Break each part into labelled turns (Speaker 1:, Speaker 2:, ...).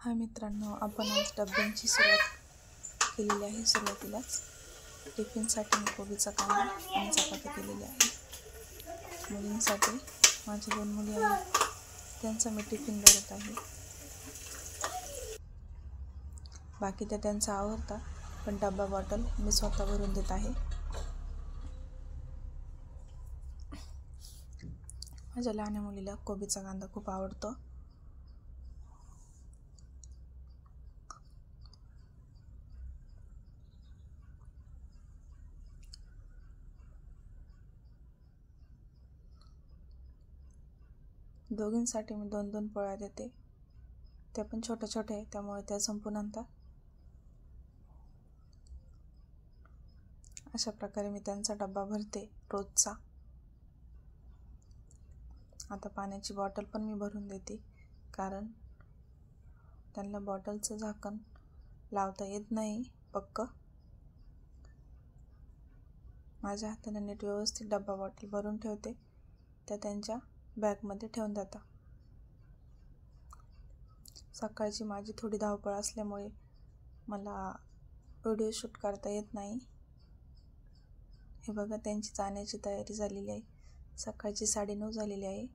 Speaker 1: हाय मित्रांनो, आपण आज डब्यांची सुरुवात केलेली आहे. सुरुवातीलाच टिफिनसाठी मी कोबीचा कांदा आणि चपाती केलेली आहे. मुलींसाठी माझ्या 2 मुली आहेत, त्यांचा मी टिफिन भरत आहे. बाकी त्या त्यांचा आवडता, पण डब्बा बॉटल मी स्वतः भरून देत आहे. माझ्या लहान मुलीला कोबीचा कांदा खूप आवडतो. दोघींसाठी मी 2-2 पोळ्या देते. त्या पण छोट्या छोट्या आहे, त्यामुळे त्या संपून आणतात. अशा प्रकारे मी त्यांचा डब्बा भरते रोजचा. आता पाण्याची बॉटल पण मी भरून देते, कारण त्यांना बॉटलचं झाकण लावता येत नाही पक्क. माझ्या हाताने नीट व्यवस्थित डब्बा बॉटल भरून ठेवते. त्या त्यांच्या बॅगमध्ये ठेवून देतात. सकाळची माझी थोडी धावपळ असल्यामुळे मला व्हिडिओ शूट करता येत नाही. हे बघा, त्यांची जाण्याची तयारी झालेली आहे. सकाळची 9:30 झालेली आहे.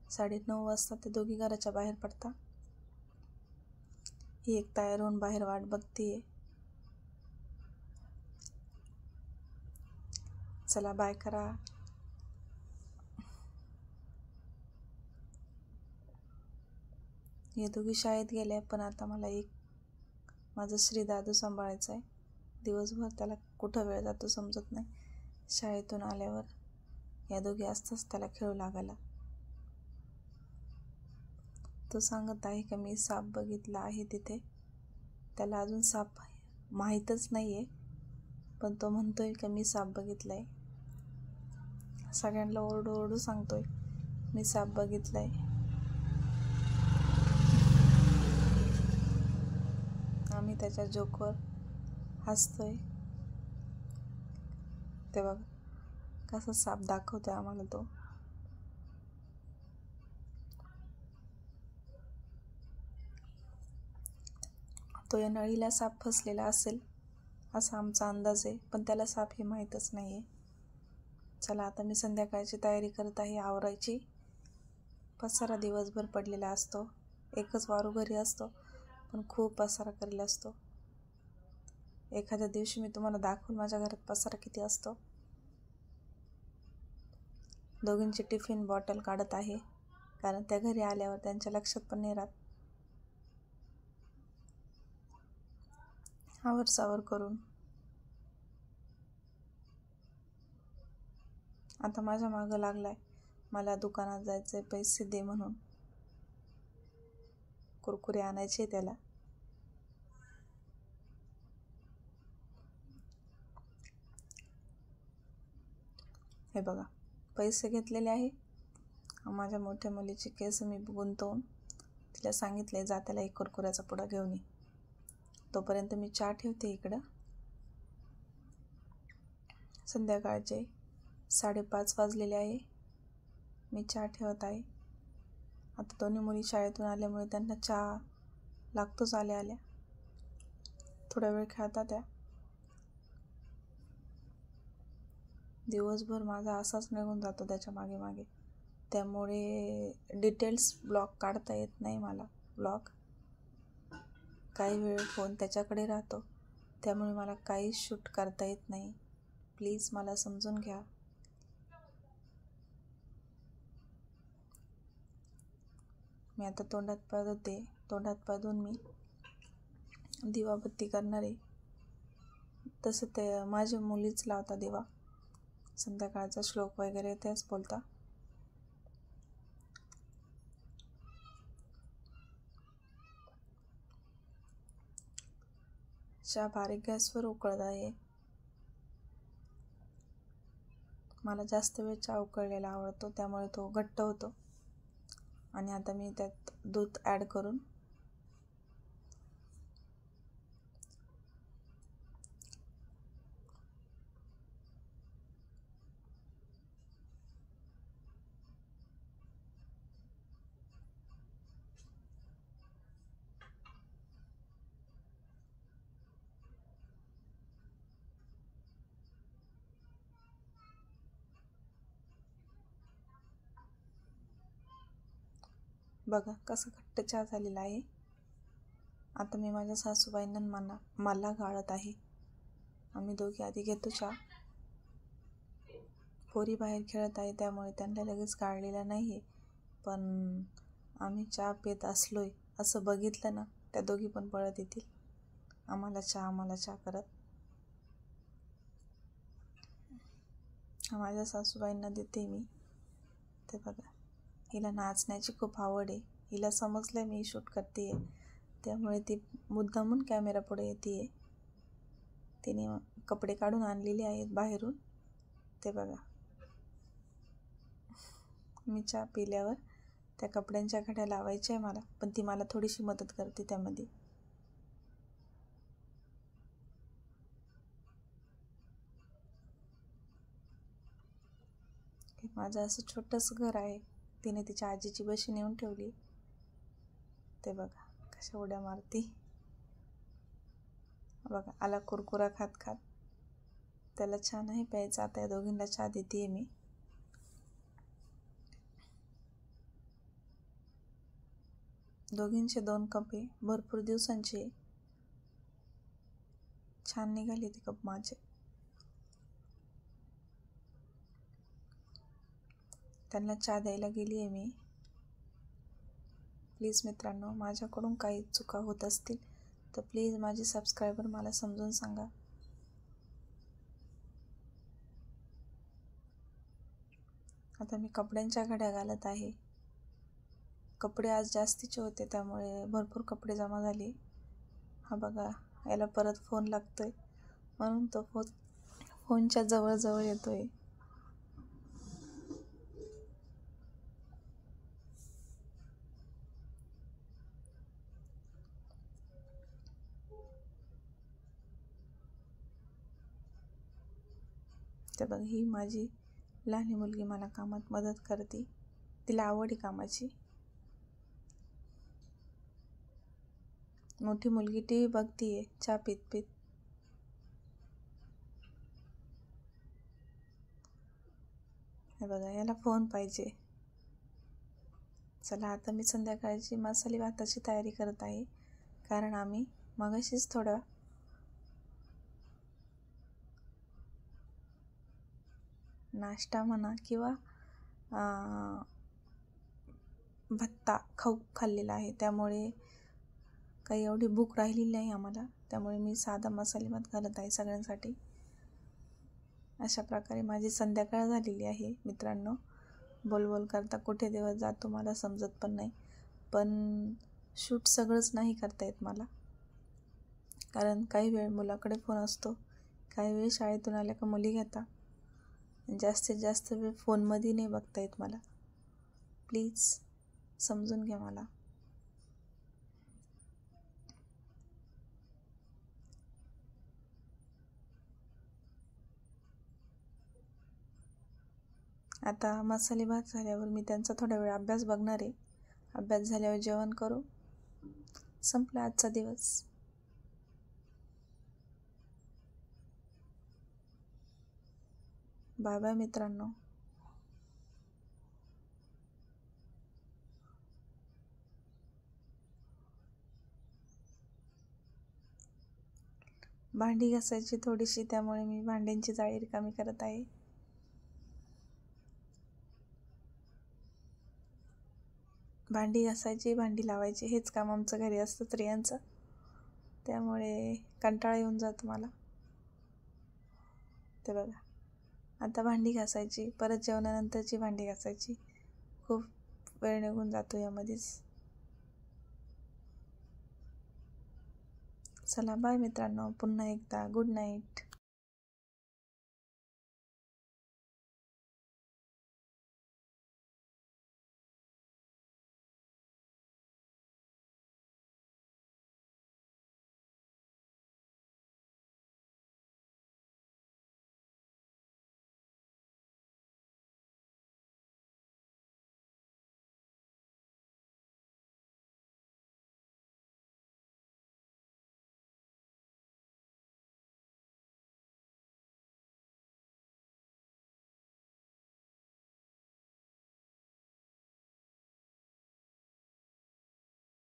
Speaker 1: 9:30 वाजता ते दोघी घराच्या बाहेर पडतात. ही एक तयार होऊन बाहेर वाट बघतीये. चला बाय करा. हे दोघी शाळेत गेल्या, पण आता मला माझं श्री दादू सांभाळायचं आहे. दिवसभर त्याला कुठं वेळ जातो समजत नाही. शाळेतून आल्यावर या दोघी असताच त्याला खेळू लागायला. तो सांगत आहे की मी साप बघितला आहे तिथे. त्याला अजून साप माहीतच नाही आहे, पण तो म्हणतोय की मी साप बघितला आहे. सगळ्यांना ओरडू ओरडू सांगतोय मी साप बघितला आहे. आम्ही त्याच्या जोकवर हसतोय. ते बघा कसा साप दाखवतोय आम्हाला तो. तो या नळीला साप फसलेला असेल असा आमचा अंदाज आहे, पण त्याला साप हे माहीतच नाही आहे. चला आता मी संध्याकाळची तयारी करत आहे आवरायची. पसारा दिवसभर पडलेला असतो. एकच वारू घरी असतो, पण खूप पसारा करेला असतो. एखाद्या दिवशी मी तुम्हाला दाखवून माझ्या घरात पसारा किती असतो. दोघींची टिफिन बॉटल काढत आहे, कारण त्या घरी आल्यावर त्यांच्या लक्षात पण नाही राहत. आवरसावर करून आता माझ्या मागं लागलाय. मला दुकानात जायचंय, पैसे दे म्हणून. कुरकुरे आणायचे त्याला. हे बघा, पैसे घेतलेले आहे. माझ्या मोठ्या मुलीची केस मी गुंतवून तिला सांगितले जा त्याला 1 कुरकुऱ्याचा पुडा घेऊन ये. तोपर्यंत मी चहा ठेवते इकडं. संध्याकाळचे 5:30 वाजलेले आहे. मी चहा ठेवत आहे. आता दोन्ही मुली शाळेतून आल्यामुळे त्यांना चहा लागतोच आल्या आल्या. थोडा वेळ खेळतात त्या. दिवसभर माझा असाच निघून जातो त्याच्या मागे मागे. त्यामुळे डिटेल्स ब्लॉग काढता येत नाही मला. काही वेळ फोन त्याच्याकडे राहतो, त्यामुळे मला काही शूट करता येत नाही. प्लीज मला समजून घ्या. मी आता तोंडात पाय धुते. तोंडात पाय धुवून मी दिवाबत्ती करणार आहे. तसं ते माझ्या मुलीच लावता दिवा. संध्याकाळचा श्लोक वगैरे तेच बोलता. चहा बारीक गॅसवर उकळत आहे. मला जास्त वेळ चहा उकळलेला आवडतो, त्यामुळे तो घट्ट होतो. आणि आता मी त्यात दूध ॲड करून बघा कसा घट्ट चहा झालेला आहे. आता मी माझ्या सासूबाईंना मला गाळत आहे. आम्ही दोघी आधी घेतो चहा. पोरी बाहेर खेळत आहे त्यामुळे त्यांना लगेच गाळलेला नाही आहे. पण आम्ही चहा पित असलोय असं बघितलं ना, त्या दोघी पण पळत येतील आम्हाला चहा करत. माझ्या सासूबाईंना देते मी. ते बघा, हिला नाचण्याची खूप आवड आहे. हिला समजलं मी शूट करते आहे, त्यामुळे ती मुद्दामून कॅमेरा पुढे येते आहे. तिने कपडे काढून आणलेले आहेत बाहेरून. ते बघा, मी चहा पिल्यावर त्या कपड्यांच्या घड्या लावायच्या आहे मला, पण ती मला थोडीशी मदत करते त्यामध्ये. माझं असं छोटंसं घर आहे. तिने तिच्या आजीची बशी नेऊन ठेवली. ते बघा कशा उड्या मारती. बघा, आला कुरकुरा खात खात. त्याला चहा नाही प्यायचा. आता या दोघींना चहा देते मी. दोघींचे 2 कप आहे, भरपूर दिवसांचे. छान निघाले ते कप माझे. त्यांना चहा द्यायला गेली आहे मी. प्लीज मित्रांनो, माझ्याकडून काही चुका होत असतील तर प्लीज माझे सबस्क्रायबर मला समजून सांगा. आता मी कपड्यांच्या घड्या घालत आहे. कपडे आज जास्तीचे होते त्यामुळे भरपूर कपडे जमा झाले. हा बघा, याला परत फोन लागतोय म्हणून तो फोनच्या जवळ येतोय. तर बघ, ही माझी लहान मुलगी मला कामात मदत करते. तिला आवड आहे कामाची. मोठी मुलगी टी व्ही बघतीये चहा पीत पीत. हे बघा, याला फोन पाहिजे. चला, आता मी संध्याकाळची मसाले भाताची तयारी करत आहे. कारण आम्ही मगाशीच थोडा नाश्ता म्हणा किंवा भत्ता खाल्लेला आहे, त्यामुळे काही एवढी भूक राहिलेली नाही आम्हाला. त्यामुळे मी साधा मसाले भात घालत आहे सगळ्यांसाठी. अशा प्रकारे माझी संध्याकाळ झालेली आहे मित्रांनो. बोल करता कुठे दिवस जातो मला समजत पण नाही. पण शूट सगळंच नाही करता येत मला, कारण काही वेळ मुलाकडे फोन असतो, काही वेळ शाळेतून आल्या का मुली घेता. जास्तीत जास्त वेळ फोनमध्ये नाही बघता येत मला. प्लीज समजून घ्या मला. आता मसाले भात झाल्यावर मी त्यांचा थोडा वेळ अभ्यास बघणार आहे. अभ्यास झाल्यावर जेवण करू. संपला आजचा दिवस. बाय बाय मित्रांनो. भांडी घासायची थोडीशी, त्यामुळे मी भांड्यांची जाळी रिकामी करत आहे. भांडी घासायची, भांडी लावायची हेच काम आमचं घरी असतं स्त्रियांचं. त्यामुळे कंटाळा येऊन जातो मला. ते बघा, आता भांडी घासायची, परत जेवणानंतरची भांडी घासायची. खूप वेळ निघून जातो यामध्येच. चला बाय मित्रांनो, पुन्हा एकदा गुड नाईट.